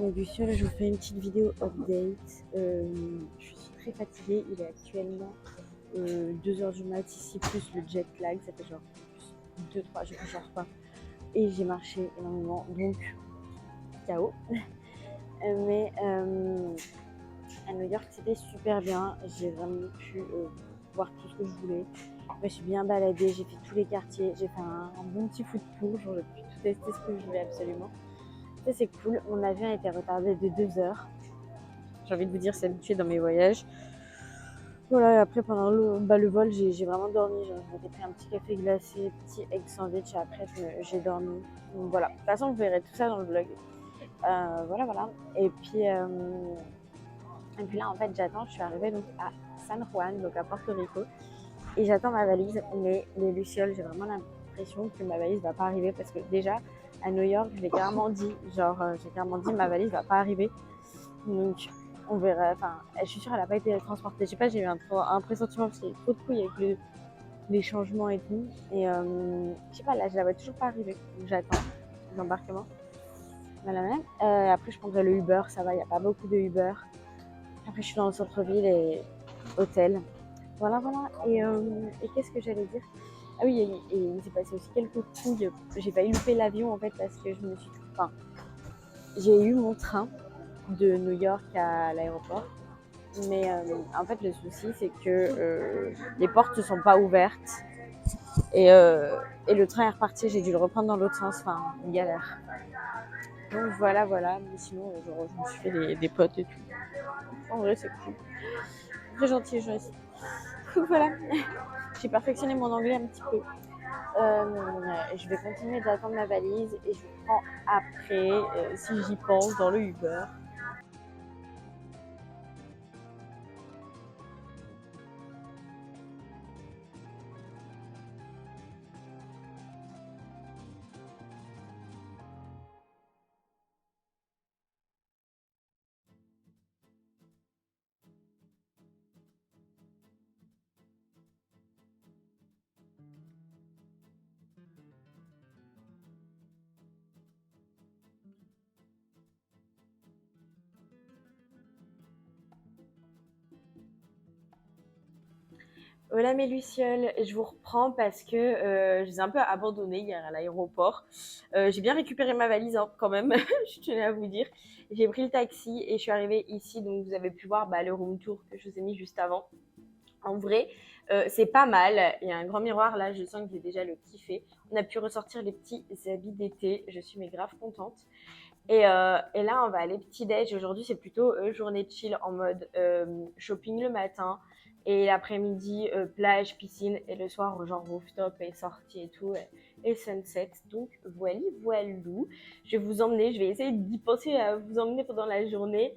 Donc du coup, je vous fais une petite vidéo update. Je suis très fatiguée, il est actuellement 2h du mat ici, plus le jet lag, ça fait genre 2-3 jours que je sors pas. Et j'ai marché énormément, donc KO. Mais à New York, c'était super bien. J'ai vraiment pu voir tout ce que je voulais. Je me suis bien baladée, j'ai fait tous les quartiers, j'ai fait un bon petit foot tour, genre j'ai pu tout tester ce que je voulais absolument. Ça c'est cool, mon avion a été retardé de 2 heures. J'ai envie de vous dire, c'est habitué dans mes voyages. Voilà, et après pendant le vol, j'ai vraiment dormi. Genre, je m'étais pris un petit café glacé, petit egg sandwich et après j'ai dormi. Donc voilà, de toute façon vous verrez tout ça dans le vlog. Voilà. Et puis là en fait j'attends, je suis arrivée donc à San Juan, donc à Porto Rico. Et j'attends ma valise, mais les lucioles, j'ai vraiment l'impression que ma valise va pas arriver parce que déjà à New York, je l'ai clairement dit, j'ai clairement dit ma valise va pas arriver. Donc on verra, enfin, je suis sûre qu'elle n'a pas été transportée. Je sais pas, j'ai eu un pressentiment parce qu'il y a trop de couilles avec les changements et tout. Et je sais pas, là je la vois toujours pas arriver. Donc j'attends l'embarquement. Voilà. Après je prendrai le Uber, ça va, il n'y a pas beaucoup de Uber. Après je suis dans le centre-ville et hôtel. Voilà. Et qu'est-ce que j'allais dire? Ah oui, et il s'est passé aussi quelques couilles. J'ai failli louper l'avion en fait parce que je me suis... Enfin, j'ai eu mon train de New York à l'aéroport. Mais en fait, le souci, c'est que les portes ne sont pas ouvertes. Et le train est reparti, j'ai dû le reprendre dans l'autre sens. Enfin, une galère. Donc voilà. Mais sinon, genre, je me suis fait des potes et tout. En vrai, c'est cool. Très gentil, les gens ici. Donc voilà. J'ai perfectionné mon anglais un petit peu. Je vais continuer d'attendre ma valise et je vous prends après, si j'y pense, dans le Uber. Voilà mes lucioles, je vous reprends parce que je les ai un peu abandonnées hier à l'aéroport. J'ai bien récupéré ma valise hein, quand même, je tenais à vous dire. J'ai pris le taxi et je suis arrivée ici, donc vous avez pu voir le room tour que je vous ai mis juste avant. En vrai, c'est pas mal. Il y a un grand miroir là, je sens que j'ai déjà le kiffé. On a pu ressortir les petits habits d'été, je suis grave contente. Et là, on va aller petit-déj. Aujourd'hui, c'est plutôt journée chill en mode shopping le matin. Et l'après-midi, plage, piscine. Et le soir, genre rooftop et sortie et tout. Et sunset. Donc, voilou. Je vais vous emmener. Je vais essayer d'y penser à vous emmener pendant la journée.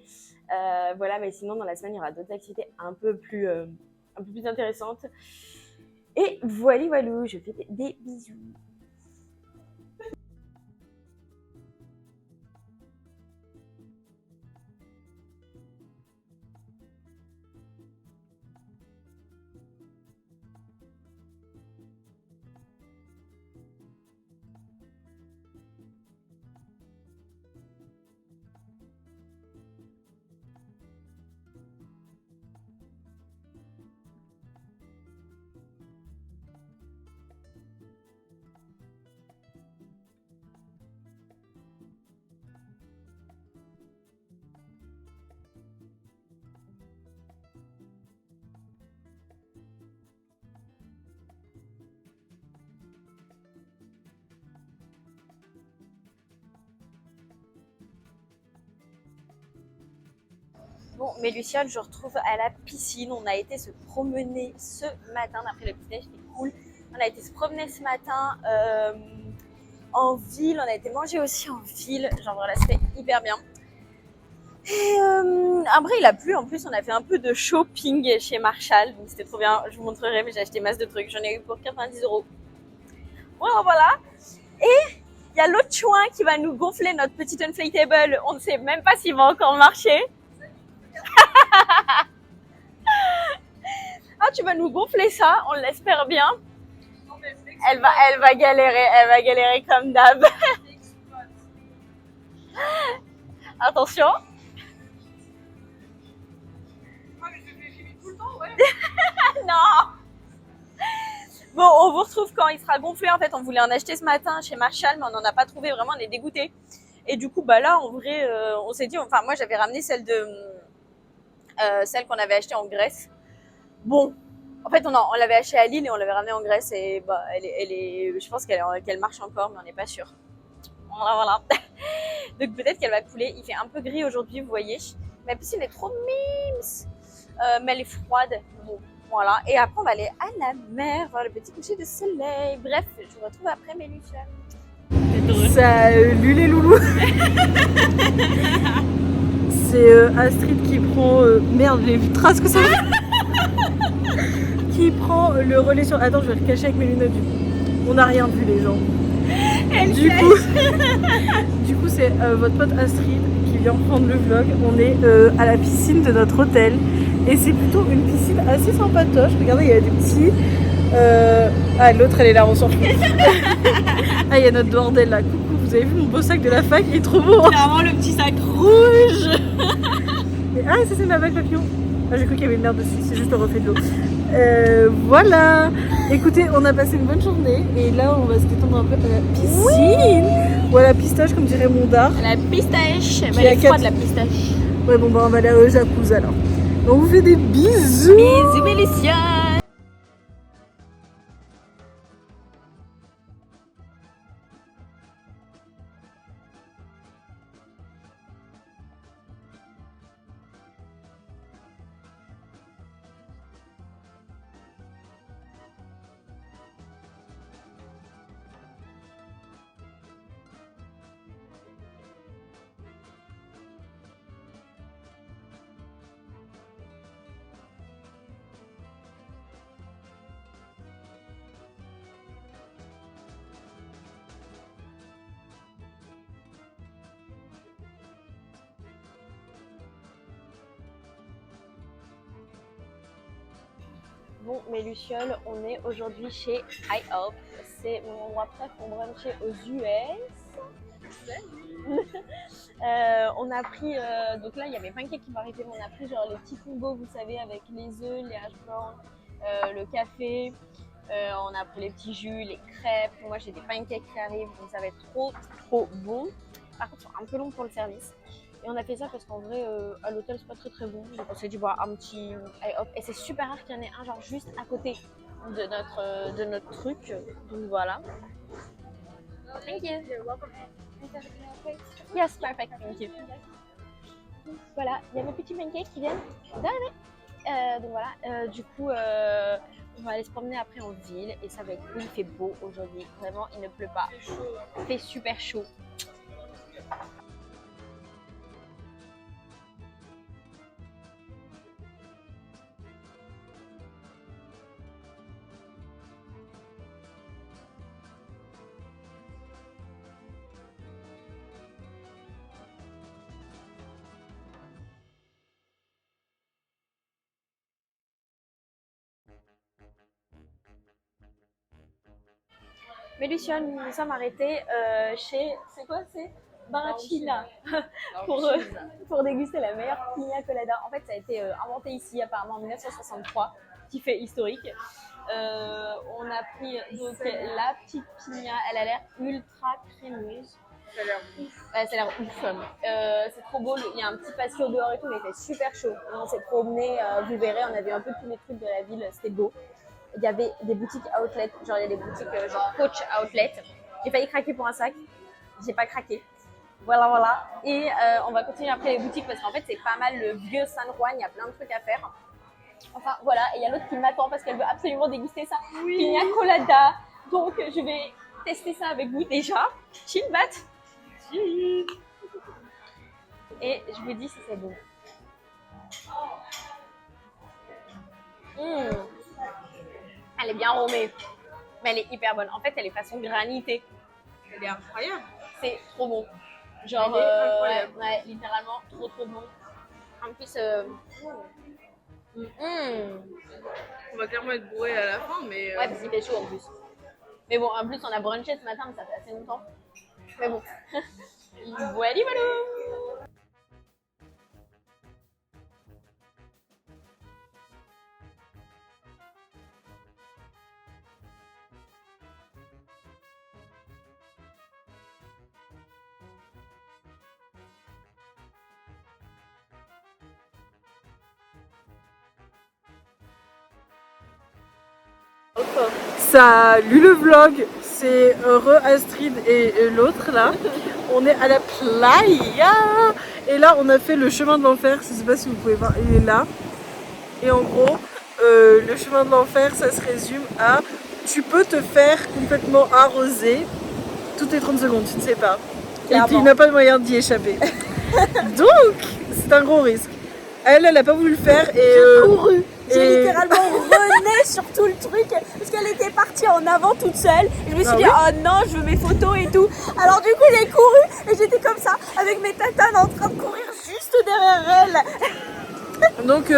Voilà, mais sinon, dans la semaine, il y aura d'autres activités un peu plus intéressantes. Et voilou. Je fais des bisous. Bon, mes lucioles, je retrouve à la piscine. On a été se promener ce matin. Après le petit-déj, c'était cool. On a été se promener ce matin en ville. On a été manger aussi en ville. Genre voilà, c'était hyper bien. Et après, il a plu. En plus, on a fait un peu de shopping chez Marshall. Donc c'était trop bien. Je vous montrerai, mais j'ai acheté masse de trucs. J'en ai eu pour 90 €. Voilà. Et il y a l'autre chouin qui va nous gonfler notre petite inflatable. On ne sait même pas s'il va encore marcher. Ah, tu vas nous gonfler ça, on l'espère bien. Elle va galérer comme d'hab. Attention. Ah, mais je fais chimie tout le temps, ouais. Non. Bon, on vous retrouve quand il sera gonflé. En fait, on voulait en acheter ce matin chez Marshall, mais on n'en a pas trouvé. Vraiment, on est dégoûtés. Et du coup, bah là, en vrai, on s'est dit... Enfin, moi, j'avais ramené celle qu'on avait achetée en Grèce. Bon, en fait, on l'avait achetée à Lille et on l'avait ramenée en Grèce. Et bah, je pense qu'elle marche encore, mais on n'est pas sûr. Voilà. Donc peut-être qu'elle va couler. Il fait un peu gris aujourd'hui, vous voyez. Ma piscine est trop mimes. Mais elle est froide. Bon, voilà. Et après, on va aller à la mer, voir le petit coucher de soleil. Bref, je vous retrouve après mes lucioles. Salut les loulous. C'est Astrid qui prend... Merde, j'ai vu trace que ça va. Qui prend le relais sur... Attends, je vais le cacher avec mes lunettes du coup. On n'a rien vu les gens. Du coup, c'est votre pote Astrid qui vient prendre le vlog. On est à la piscine de notre hôtel. Et c'est plutôt une piscine assez sympatoche. Regardez, il y a des petits... Ah, l'autre, elle est là, on s'en fout. Ah, il y a notre bordel là. Coucou, vous avez vu mon beau sac de la fac? Il est trop beau. C'est vraiment le petit sac rouge. Ah, ça c'est ma bague papillon. Ah, j'ai cru qu'il y avait une merde dessus, c'est juste le reflet de l'eau. Voilà. Écoutez, on a passé une bonne journée et là on va se détendre un peu à la piscine. Ou à la pistache comme dirait mon dard. La pistache. Elle est froide la pistache. Ouais, bon bah on va aller au jacuzzi alors. On vous fait des bisous. Bisous mes lucioles. Bon, mes lucioles, on est aujourd'hui chez IHOP. C'est mon endroit préf pour bruncher aux US. On a pris, donc là il y a mes pancakes qui vont arriver, mais on a pris genre les petits combos, vous savez, avec les œufs, les hash browns, le café. On a pris les petits jus, les crêpes. Moi j'ai des pancakes qui arrivent, donc ça va être trop bon. Par contre, c'est un peu long pour le service. Et on a fait ça parce qu'en vrai, à l'hôtel, c'est pas très bon. Donc on s'est dit, bah, un petit IHOP. Et c'est super rare qu'il y en ait un, genre juste à côté de notre truc. Donc voilà. Thank you. You're welcome. Yes, perfect. Thank you. Voilà, il y a mes petits pancakes qui viennent d'arriver. Donc voilà, du coup, on va aller se promener après en ville et ça va être cool. Il fait beau aujourd'hui. Vraiment, il ne pleut pas. Il fait super chaud. Mais Lucien, nous nous sommes arrêtés chez, c'est quoi, c'est Baracchina pour déguster la meilleure pina colada. En fait, ça a été inventé ici apparemment en 1963, petit fait historique. On a pris donc la petite pina, elle a l'air ultra crémeuse. Ça a l'air ouf. Ouais, ça a l'air ouf. C'est trop beau, il y a un petit patio dehors et tout, mais il fait super chaud. On s'est promené, vous verrez, on a vu un peu tous les trucs de la ville, c'était beau. Il y avait des boutiques outlet, genre il y a des boutiques genre Coach Outlet. J'ai failli craquer pour un sac, j'ai pas craqué. Voilà. Et on va continuer après les boutiques parce qu'en fait c'est pas mal le vieux San Juan, il y a plein de trucs à faire. Enfin voilà, et il y a l'autre qui m'attend parce qu'elle veut absolument déguster ça. Oui. Pina colada. Donc je vais tester ça avec vous déjà. Chill bat. Chill. Et je vous dis si c'est bon. Elle est bien romée, mais elle est hyper bonne. En fait, elle est façon granité. Elle est incroyable. C'est trop bon. Genre, ouais, littéralement, trop bon. En plus, On va clairement être bourré à la fin, mais... ouais, parce qu'il fait chaud en plus. Mais bon, en plus, on a brunché ce matin, mais ça fait assez longtemps. Mais bon. Voilà. Salut le vlog, c'est Astrid et l'autre là. On est à la playa et là on a fait le chemin de l'enfer, je sais pas si vous pouvez voir, il est là. Et en gros, le chemin de l'enfer ça se résume à tu peux te faire complètement arroser toutes les 30 secondes, tu ne sais pas. Clairement. Et puis il n'a pas de moyen d'y échapper. Donc c'est un gros risque. Elle a pas voulu le faire et j'ai couru. J'ai littéralement rené sur tout le truc parce qu'elle était partie en avant toute seule. Et je me suis dit oh non, je veux mes photos et tout. Alors du coup j'ai couru et j'étais comme ça avec mes tatanes en train de courir juste derrière elle. Donc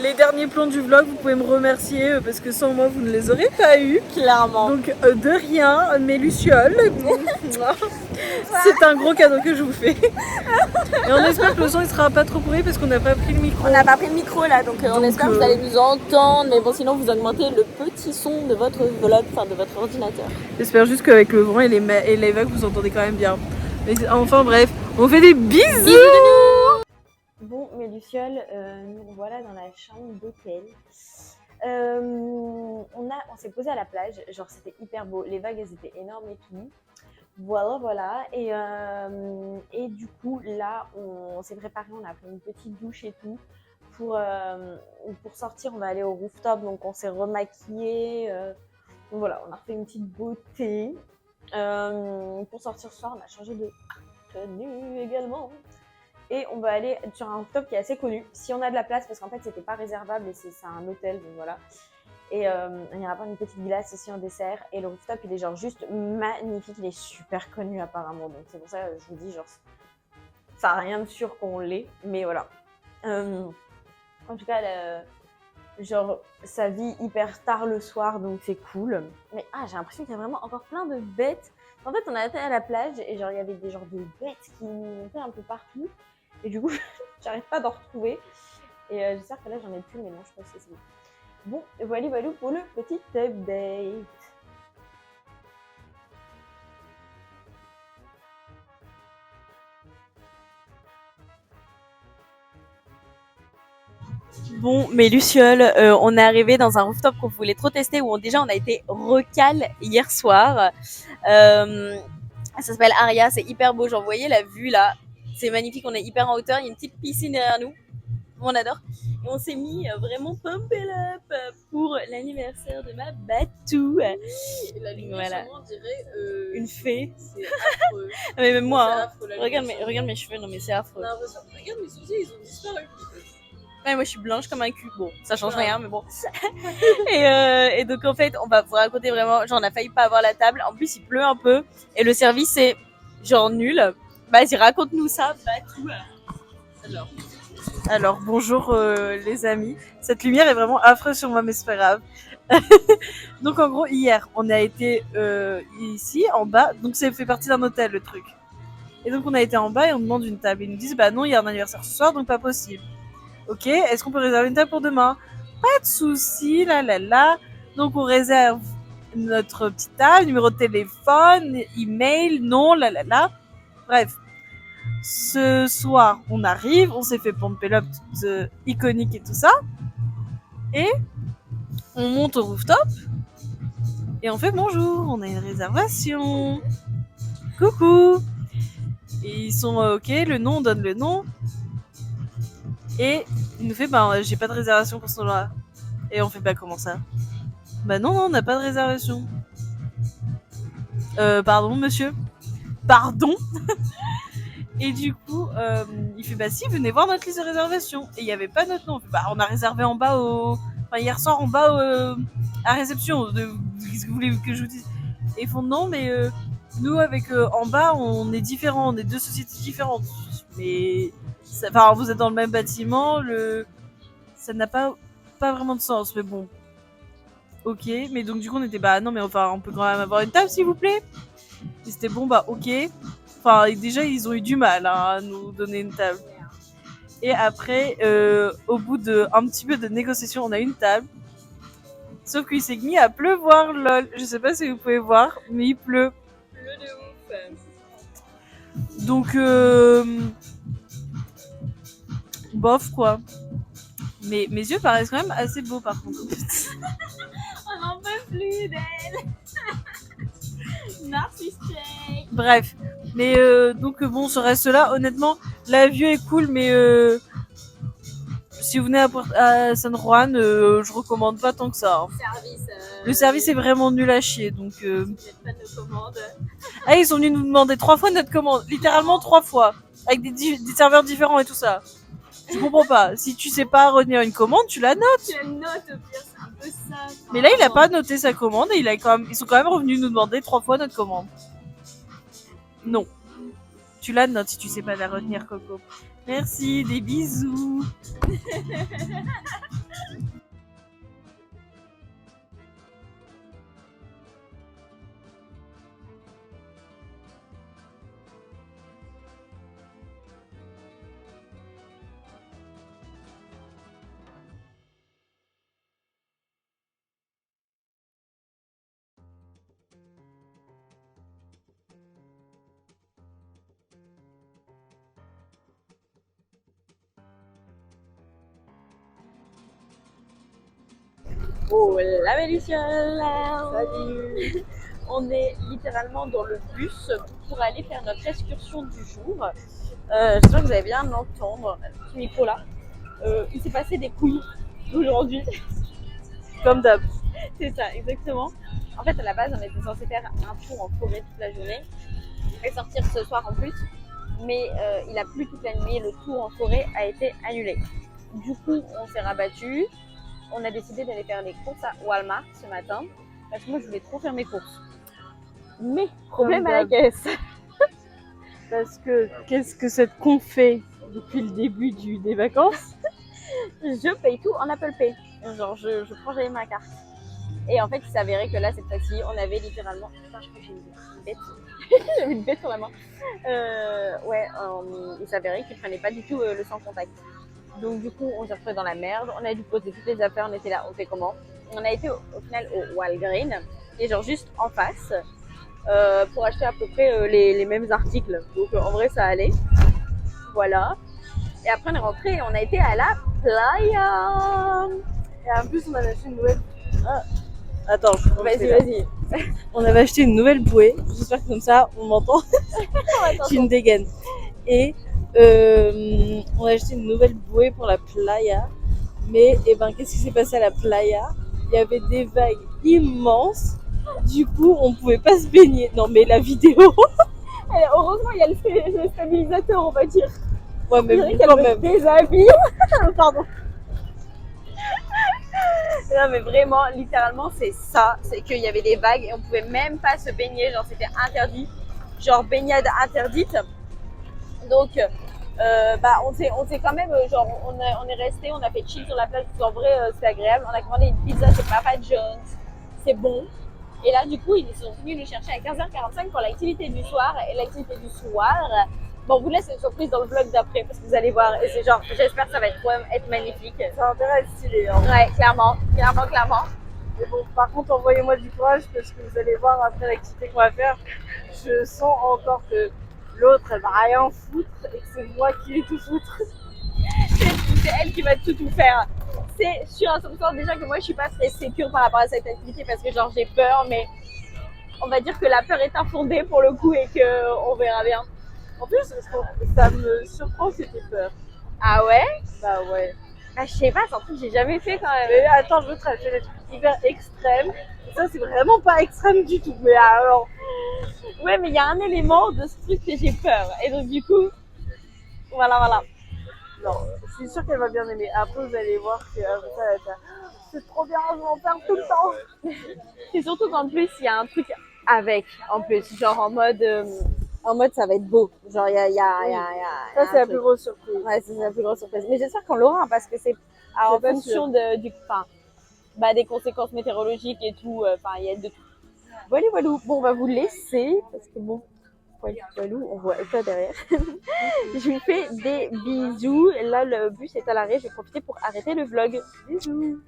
les derniers plans du vlog, vous pouvez me remercier parce que sans moi vous ne les aurez pas eu. Clairement. Donc de rien, mes lucioles. C'est un gros cadeau que je vous fais. Et on espère que le son il sera pas trop pourri parce qu'on n'a pas pris le micro. On n'a pas pris le micro là, donc on espère que vous allez nous entendre. Mais bon, sinon vous augmentez le petit son de votre vlog, enfin de votre ordinateur. J'espère juste qu'avec le vent et les vagues vous entendez quand même bien. Mais enfin bref, on fait des bisous. Bon, mes lucioles, nous voilà dans la chambre d'hôtel. On s'est posé à la plage, genre c'était hyper beau, les vagues elles étaient énormes et tout. Voilà. Et du coup, là, on s'est préparé, on a pris une petite douche et tout. Pour sortir, on va aller au rooftop, donc on s'est remaquillé. Donc voilà, on a fait une petite beauté. Pour sortir ce soir, on a changé de tenue également. Et on va aller sur un rooftop qui est assez connu, si on a de la place, parce qu'en fait, c'était pas réservable et c'est un hôtel, donc voilà. Et il y aura pas une petite glace aussi en dessert. Et le rooftop, il est genre juste magnifique. Il est super connu apparemment. Donc c'est pour ça que je vous dis, genre, ça n'a rien de sûr qu'on l'est. Mais voilà. En tout cas, genre, ça vit hyper tard le soir. Donc c'est cool. Mais j'ai l'impression qu'il y a vraiment encore plein de bêtes. En fait, on a été à la plage et genre, il y avait des genres de bêtes qui montaient un peu partout. Et du coup, j'arrive pas d'en retrouver. Et j'espère que là, j'en ai plus. Mais non, je pense que c'est bon. Bon, voilà pour le petit update. Bon, mes lucioles, on est arrivé dans un rooftop qu'on voulait trop tester où déjà on a été recal hier soir. Ça s'appelle Aria, c'est hyper beau. Genre, vous voyez la vue là, c'est magnifique. On est hyper en hauteur, il y a une petite piscine derrière nous. On adore. Et on s'est mis vraiment pump it up pour l'anniversaire de ma Batou. Oui, la lumière voilà. on dirait une fée. C'est affreux. Mais même moi, hein. Affreux, regarde mes cheveux, non mais c'est affreux. Regarde mes sourcils, ils ont disparu. Ouais, moi je suis blanche comme un cul. Bon, ça change rien, mais bon. et donc en fait, on va vous raconter vraiment. Genre, on a failli pas avoir la table. En plus, il pleut un peu. Et le service c'est genre nul. Vas-y, raconte-nous ça, Batou. Alors bonjour les amis, cette lumière est vraiment affreuse sur moi mais c'est pas grave. Donc en gros hier on a été ici en bas, donc ça fait partie d'un hôtel le truc. Et donc on a été en bas et on demande une table, ils nous disent bah non il y a un anniversaire ce soir donc pas possible. Ok, est-ce qu'on peut réserver une table pour demain? Pas de souci, là. Donc on réserve notre petite table, numéro de téléphone, email, non, là. Bref. Ce soir, on arrive, on s'est fait pomper l'up toute iconique et tout ça. Et on monte au rooftop. Et on fait bonjour, on a une réservation. Coucou. Et ils sont ok, le nom, on donne le nom. Et il nous fait j'ai pas de réservation pour ce nom-là. Et on fait comment ça? Non, on n'a pas de réservation. Pardon, monsieur. Pardon. Et du coup, il fait si, venez voir notre liste de réservation. Et il n'y avait pas notre nom. On fait, on a réservé en bas hier soir en bas à réception. Qu'est-ce que vous voulez que je vous dise? Et ils font non, mais nous avec en bas, on est différents, on est deux sociétés différentes. Mais vous êtes dans le même bâtiment, ça n'a pas vraiment de sens. Mais bon, ok. Mais donc du coup, on était non, mais enfin, on peut quand même avoir une table, s'il vous plaît. Et c'était ok. Enfin, déjà, ils ont eu du mal à nous donner une table. Et après, au bout d'un petit peu de négociation, on a une table. Sauf qu'il s'est mis à pleuvoir, lol. Je sais pas si vous pouvez voir, mais il pleut. Il pleut de ouf. Donc, bof, quoi. Mais mes yeux paraissent quand même assez beaux, par contre. On n'en peut plus. c'est d'elle. Narcissistique. Bref, mais donc bon, ce reste-là, honnêtement, la vue est cool, mais si vous venez à San Juan, je recommande pas tant que ça. Hein. Service. Le service est vraiment nul à chier, donc. Pas de commande. Ah, ils sont venus nous demander 3 fois notre commande, littéralement 3 fois, avec des serveurs différents et tout ça. Je comprends pas. Si tu sais pas retenir une commande, tu la notes. Tu la notes au pire, c'est un peu ça. Mais là, il a pas noté sa commande et ils sont quand même revenus nous demander 3 fois notre commande. Non. Tu la notes si tu sais pas la retenir, Coco. Merci, des bisous. Oh, la belle Luciole. Salut. On est littéralement dans le bus pour aller faire notre excursion du jour. J'espère que vous allez bien m'entendre. Ce micro-là. Il s'est passé des couilles aujourd'hui. Comme d'hab. C'est ça, exactement. En fait, à la base, on était censé faire un tour en forêt toute la journée et sortir ce soir en plus. Mais il a plu toute la nuit et le tour en forêt a été annulé. Du coup, on s'est rabattu. On a décidé d'aller faire les courses à Walmart ce matin parce que moi, je voulais trop faire mes courses. Mais problème à la caisse. Parce que qu'est-ce que cette con fait depuis le début des vacances? Je paye tout en Apple Pay. Genre, je prends jamais ma carte. Et en fait, il s'avérait que là, cette fois-ci, on avait littéralement. Putain, je crois que j'ai une bête. J'avais une bête sur la main. Il s'avérait qu'ils prenaient pas du tout le sans contact. Donc, du coup, on s'est retrouvés dans la merde. On a dû poser toutes les affaires. On était là, on fait comment? On a été au final au Walgreens, qui est genre juste en face, pour acheter à peu près les mêmes articles. Donc, en vrai, ça allait. Voilà. Et après, on est rentré et on a été à la playa. Et en plus, on avait acheté une nouvelle. Ah. Attends, Vas-y. On avait acheté une nouvelle bouée. J'espère que comme ça, on m'entend. J'ai une dégaine. Et on a acheté une nouvelle bouée pour la playa. Mais qu'est-ce qui s'est passé à la playa? Il y avait des vagues immenses. Du coup, on pouvait pas se baigner. Non, mais la vidéo. Heureusement, il y a le stabilisateur, on va dire. Ouais, mais quand même. Déshabille. Pardon. Non, mais vraiment, littéralement, c'est ça. C'est qu'il y avait des vagues et on pouvait même pas se baigner. Genre, c'était interdit. Genre, baignade interdite. Donc, on s'est quand même, genre, on est resté, on a fait chill sur la plage. En vrai, c'est agréable. On a commandé une pizza chez Papa John's. C'est bon. Et là, du coup, ils sont venus nous chercher à 15h45 pour l'activité du soir. Et l'activité du soir, bon, on vous laisse une surprise dans le vlog d'après parce que vous allez voir. Et c'est genre, j'espère que ça va être magnifique. Ça a intérêt à être stylé. Hein. Ouais, clairement. Mais bon, par contre, envoyez-moi du courage parce que vous allez voir après l'activité qu'on va faire. Je sens encore que l'autre, elle va rien foutre et que c'est moi qui vais tout foutre. C'est elle qui va tout faire. C'est sûr à 100% déjà que moi je suis pas très sécure par rapport à cette activité parce que genre j'ai peur, mais on va dire que la peur est infondée pour le coup et qu'on verra bien. En plus, ça me surprend que t'aies peur. Ah ouais? Bah ouais. Ah, je sais pas, c'est un truc que j'ai jamais fait quand même. Mais attends, je veux te raconter des trucs hyper extrêmes. Ça, c'est vraiment pas extrême du tout. Mais alors. Ouais, mais il y a un élément de ce truc que j'ai peur. Et donc du coup, voilà. Non, je suis sûre qu'elle va bien aimer. Après, vous allez voir que c'est trop bien, je vais en faire tout le temps. C'est surtout qu'en plus, il y a un truc avec, en plus, genre en mode ça va être beau. Genre, il y a ça, c'est la plus grosse surprise. Ouais, c'est la plus grosse surprise. Mais j'espère qu'on l'aura, hein, parce que c'est en fonction des conséquences météorologiques et tout. Enfin, il y a de tout. Voilà. Bon, on va vous laisser, parce que bon, voilou, on voit ça derrière. Je vous fais des bisous. Là, le bus est à l'arrêt. Je vais profiter pour arrêter le vlog. Bisous.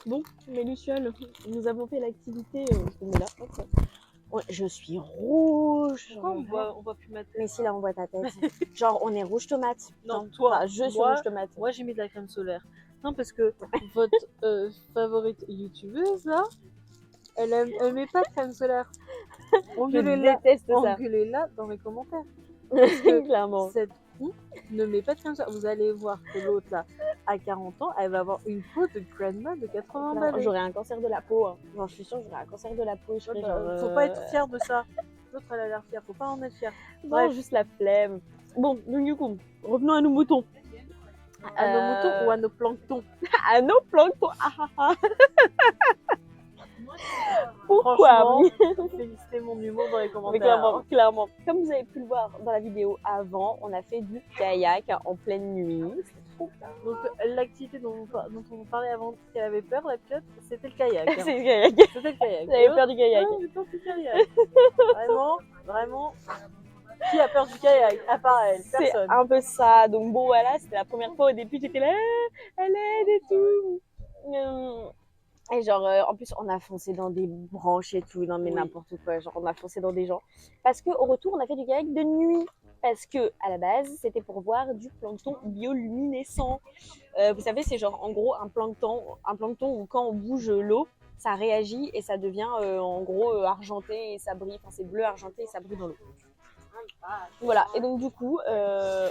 Bon, mes lucioles, nous avons fait l'activité. Je te mets là, hop. Ouais, je suis rouge. Pourquoi on voit plus ma tête? Mais si, là, on voit ta tête. Genre, on est rouge tomate. Non, Genre, toi. enfin, je suis rouge tomate. Moi, j'ai mis de la crème solaire. Non, parce que votre favorite youtubeuse, là, elle met pas de crème solaire. Je déteste ça. Engueulez-la dans les commentaires. Clairement. Cette con ne met pas de crème solaire. Vous allez voir que l'autre, là, à 40 ans, elle va avoir une peau de grandma de 80 balais. J'aurais un cancer de la peau. Hein. Genre, je suis sûre que j'aurais un cancer de la peau. Et je serais genre, Faut pas être fière de ça. L'autre, elle a l'air fière. Faut pas en être fière. Non, Bref. juste la flemme. Bon, donc du coup, revenons à nos moutons. À nos moutons ou à nos planctons? À nos planctons. Ah, ah, ah. Pourquoi? Franchement, félicitez mon humour dans les Mais commentaires. clairement. Comme vous avez pu le voir dans la vidéo avant, on a fait du kayak en pleine nuit. Donc l'activité dont on parlait avant qu'elle avait peur, la pilote, c'était le kayak. Hein. C'est le kayak. C'était le kayak. J'avais peur du kayak. Ouais, j'ai peur du kayak. Vraiment. Qui a peur du kayak? À part elle, C'est personne. un peu ça. Donc bon, voilà, c'était la première fois au début, j'étais là, à l'aide et tout. Et genre, en plus, on a foncé dans des branches et tout, non mais Oui. n'importe quoi. Genre, on a foncé dans des gens. Parce qu'au retour, on a fait du kayak de nuit. Parce que, à la base, c'était pour voir du plancton bioluminescent. Vous savez, c'est genre, en gros, un plancton où quand on bouge l'eau, ça réagit et ça devient, en gros, argenté et ça brille. Enfin, c'est bleu argenté et ça brille dans l'eau. Voilà, et donc du coup,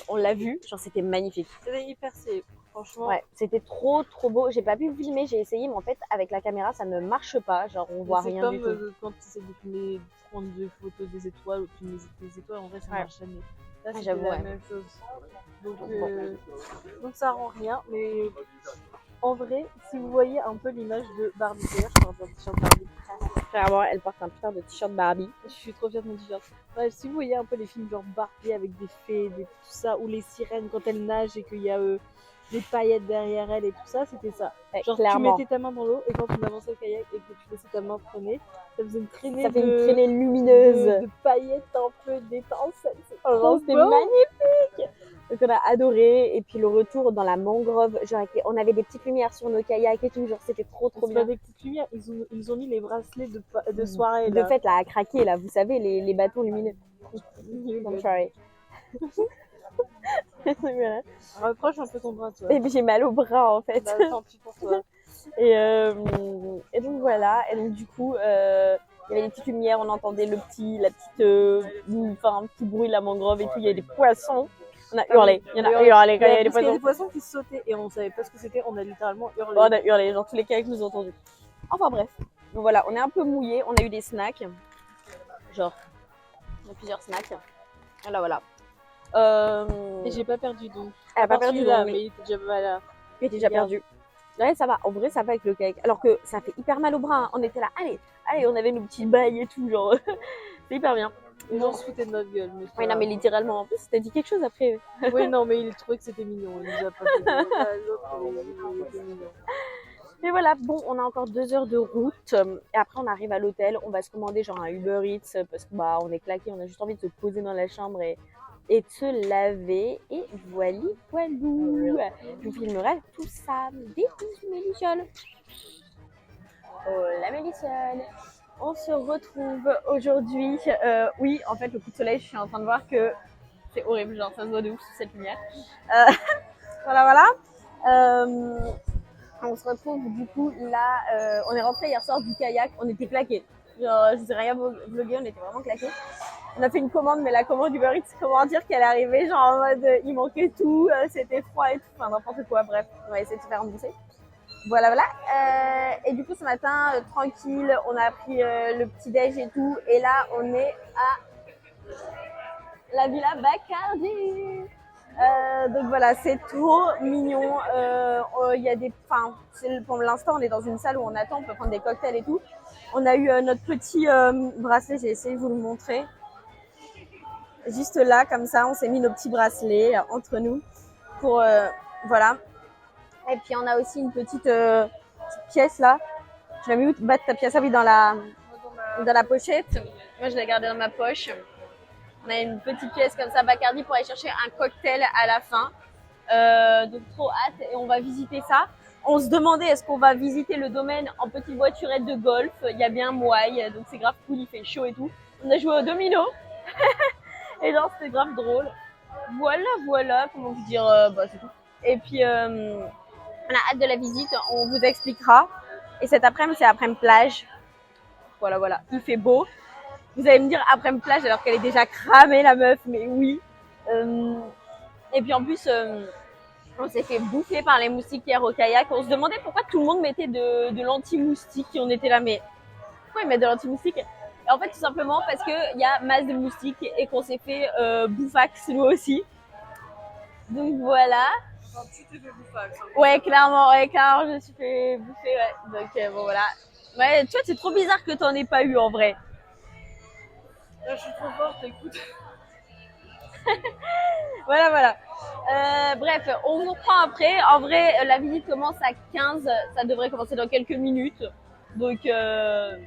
on l'a vu, genre c'était magnifique. C'était hyper safe, franchement. Ouais, c'était trop beau. J'ai pas pu filmer, j'ai essayé, mais en fait, avec la caméra, ça ne marche pas. Genre, on voit rien du tout. C'est comme quand tu essaies de filmer, prendre des photos des étoiles ou filmer des étoiles, en vrai, ça marche jamais. Là, c'était j'avoue, la ouais. même chose. Donc ça rend rien, mais en vrai, si vous voyez un peu l'image de Barbie, d'ailleurs, je porte un t-shirt Barbie. Clairement, elle porte un putain de t-shirt Barbie. Je suis trop fière de mon t-shirt. Bref, si vous voyez un peu les films genre Barbie avec des fées, tout ça, ou les sirènes quand elles nagent et qu'il y a des paillettes derrière elles et tout ça, c'était ça. Ouais, Genre clairement. tu mettais ta main dans l'eau et quand on avançait le kayak et que tu laissais ta main traîner, ça faisait une traînée Ça fait une traînée lumineuse. de paillettes un peu d'étincelles. Oh, c'était magnifique. Donc on a adoré. Et puis le retour dans la mangrove, genre on avait des petites lumières sur nos kayaks et tout, genre c'était trop C'est bien. pas des petites lumières, ils ont mis les bracelets de soirée là. De fait, là, à craquer, là, vous savez, les bâtons lumineux. I'm sorry. Voilà. Rapproche un peu ton bras, toi. Et puis j'ai mal au bras en fait. Bah, tant pis pour toi. Et donc voilà. Et donc du coup, il y avait des petites lumières, on entendait un petit bruit de la mangrove et tout. Il y avait des poissons. On a hurlé. Il y en a hurlé quand il y avait des Parce qu'il y a poissons. des poissons qui sautaient et on savait pas ce que c'était, on a littéralement hurlé. On a hurlé, genre tous les kayaks nous ont entendus. Enfin bref. Donc voilà, on est un peu mouillés. On a eu des snacks. Genre, on a plusieurs snacks. Voilà. Et j'ai pas perdu donc. Elle a pas perdu là, là, mais il était déjà pas là. il était déjà perdu. Ouais, ça va. En vrai, ça va avec le kayak. Alors que ça fait hyper mal au bras. Hein. On était là, allez, on avait nos petits bails et tout, genre. C'est hyper bien. Les gens se foutaient de notre gueule. Mais Oui, non, mais littéralement, en plus, t'as dit quelque chose après. oui, non, mais il trouvait que c'était mignon. Il nous a pas fait de... L'autre, il était mignon. Mais voilà, bon, on a encore 2 heures de route. Et après, on arrive à l'hôtel. On va se commander genre un Uber Eats parce que bah, on est claqué. On a juste envie de se poser dans la chambre et de se laver. Et voilà, voilou. Je vous filmerai tout ça. Des bisous, mes lucioles. Oh, la méliciole. On se retrouve aujourd'hui. Oui, en fait, le coup de soleil, je suis en train de voir que c'est horrible. Genre, ça se voit de ouf sous cette lumière. Voilà. On se retrouve du coup là. On est rentré hier soir du kayak. On était claqués. Genre, je sais rien vlogger, on était vraiment claqués. On a fait une commande, mais la commande Uber Eats, comment dire qu'elle est arrivée genre en mode il manquait tout, c'était froid et tout, enfin n'importe quoi. Bref, on va essayer de se faire rembourser. Voilà. Et du coup, ce matin, tranquille, on a pris le petit déj et tout. Et là, on est à la Villa Bacardi. Donc voilà, c'est trop mignon. Il y a pour l'instant, on est dans une salle où on attend, on peut prendre des cocktails et tout. On a eu notre petit bracelet, j'ai essayé de vous le montrer. Juste là, comme ça, on s'est mis nos petits bracelets entre nous pour voilà. Et puis on a aussi une petite pièce là. Tu l'as mis où? Battre ta pièce à oui dans la pochette. Moi je l'ai gardée dans ma poche. On a une petite pièce comme ça, Bacardi, pour aller chercher un cocktail à la fin. Donc trop hâte et on va visiter ça. On se demandait est-ce qu'on va visiter le domaine en petite voiturette de golf. Il y a bien Mouaille, donc c'est grave cool, il fait chaud et tout. On a joué au domino et genre c'était grave drôle. Voilà, comment vous dire, c'est tout. Et puis on a hâte de la visite, on vous expliquera. Et cet après-midi c'est après-midi plage. Voilà, il fait beau. Vous allez me dire après-midi plage alors qu'elle est déjà cramée la meuf, mais oui. Et puis en plus, on s'est fait bouffer par les moustiquaires au kayak. On se demandait pourquoi tout le monde mettait de l'anti-moustique. Et on était là, mais pourquoi ils mettent de l'anti-moustique? Et en fait, tout simplement parce qu'il y a masse de moustiques et qu'on s'est fait bouffax nous aussi. Donc voilà. Enfin, tu t'es fait bouffax. Ouais, clairement, je me suis fait bouffer, ouais. Donc bon, voilà. Ouais, tu vois, c'est trop bizarre que t'en aies pas eu en vrai. Là, je suis trop forte, écoute. Voilà. Bref, on vous reprend après. En vrai, la visite commence à 15. Ça devrait commencer dans quelques minutes. Donc voilà.